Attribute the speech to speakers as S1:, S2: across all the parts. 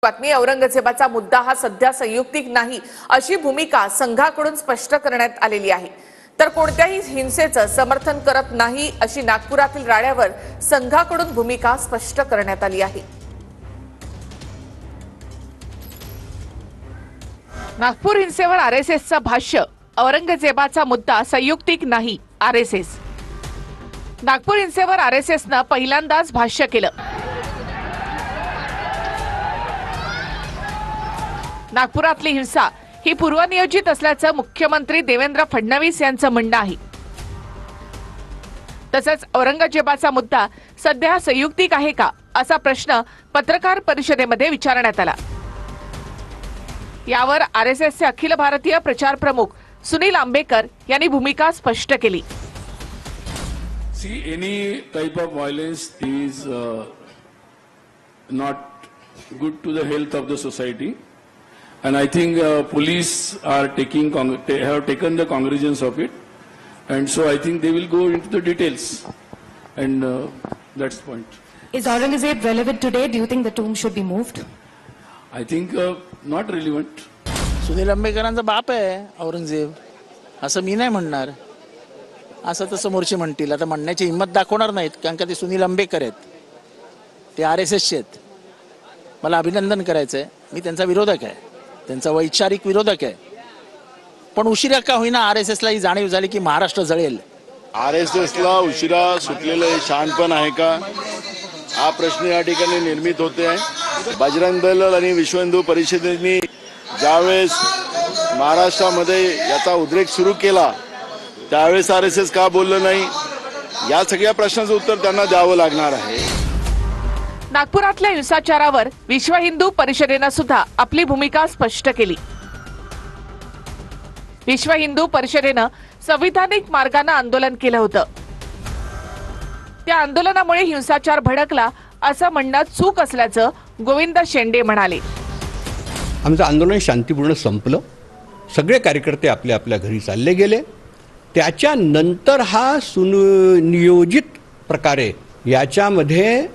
S1: बातमी औरंगजेबाचा मुद्दा हा सध्या संयुक्तिक नाही अशी भूमिका संघाकडून स्पष्ट करण्यात आलेली आहे। तर कोणत्याही हिंसेचं समर्थन करत नाही अशी नागपुरातील राड्यावर संघाकडून भूमिका स्पष्ट करण्यात आली आहे। नागपूर हिंसेवर आरएसएसचं भाष्य, औरंगजेबाचा मुद्दा संयुक्तिक नाही आरएसएस। नागपूर हिंसेवर आरएसएसनं पहिल्यांदाच भाष्य केलं। नागपुरातली हिंसा ही पूर्वनियोजित असल्याचं मुख्यमंत्री देवेंद्र फडणवीस यांचं म्हणणं आहे। तसंच औरंगजेबाचा मुद्दा सध्या संयुक्तिक आहे का असा प्रश्न पत्रकार परिषदेमध्ये विचारण्यात आला। यावर आरएसएसचे अखिल भारतीय प्रचार प्रमुख सुनील आंबेकर यांनी भूमिका स्पष्ट केली।
S2: See, any type of violence is not good to the health of the society, and I think police are have taken the cognizance of it, and so I think they will go into the details, and that's the point.
S3: Is Aurangzeb relevant today? Do you think the tomb should be moved?
S2: I think not relevant.
S4: Sunil आंबेकरांचा बाप आहे औरंगजेब, असं मी नाही म्हणणार। असं तर समोरचे म्हणतील, आता म्हणण्याची हिंमत दाखवणार नाहीत, कारण का ते सुनील आंबेकर आहेत, ते आरएसएसचे आहेत। मला अभिनंदन करायचंय, मी त्यांचा विरोधक आहे, त्यांचा वैचारिक विरोधक आहे, पण उशिरा का होईना आरएसएसला ही जाणीव झाली की महाराष्ट्र जळेल।
S5: आरएसएसला उशिरा सुटलेलं हे शहाणपण आहे का, हा प्रश्न या ठिकाणी निर्मित होते आहे। बजरंग दल आणि विश्व हिंदू परिषदेने ज्यावेळेस महाराष्ट्रामध्ये याचा उद्रेक सुरू केला त्यावेळेस आरएसएस का बोललं नाही, या सगळ्या प्रश्नाचं उत्तर त्यांना द्यावं लागणार आहे।
S1: नागपुरातल्या हिंसाचारावर विश्व हिंदू परिषदेनं सुद्धा आपली भूमिका स्पष्ट केली। विश्व हिंदू परिषदेनं संविधानिक मार्गाने आंदोलन केलं होतं। त्या आंदोलनामुळे हिंसाचार भडकला असं म्हणणं चूक असल्याचं गोविंद शेंडे म्हणाले।
S6: आमचं आंदोलन शांतीपूर्ण संपलं, सगळे कार्यकर्ते आपल्या आपल्या घरी चालले गेले। त्याच्यानंतर हा सुनियोजित प्रकारे याच्यामध्ये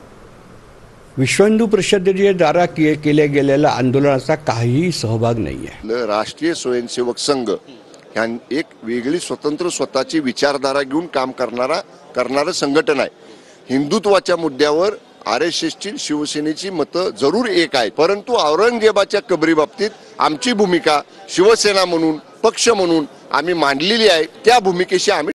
S6: विश्व हिंदू परिषदेच्या द्वारा केल्या गेलेल्या आंदोलनाचा काहीही सहभाग नाही आहे।
S7: राष्ट्रीय स्वयंसेवक संघ ह्या एक वेगळी स्वतंत्र स्वतःची विचारधारा घेऊन काम करणारं संघटन आहे। हिंदुत्वाच्या मुद्द्यावर आरएसएसची शिवसेनेची मतं जरूर एक आहेत, परंतु औरंगजेबाच्या कबरी बाबतीत आमची भूमिका शिवसेना म्हणून पक्ष म्हणून आम्ही मांडलेली आहे। त्या भूमिकेशी आम्ही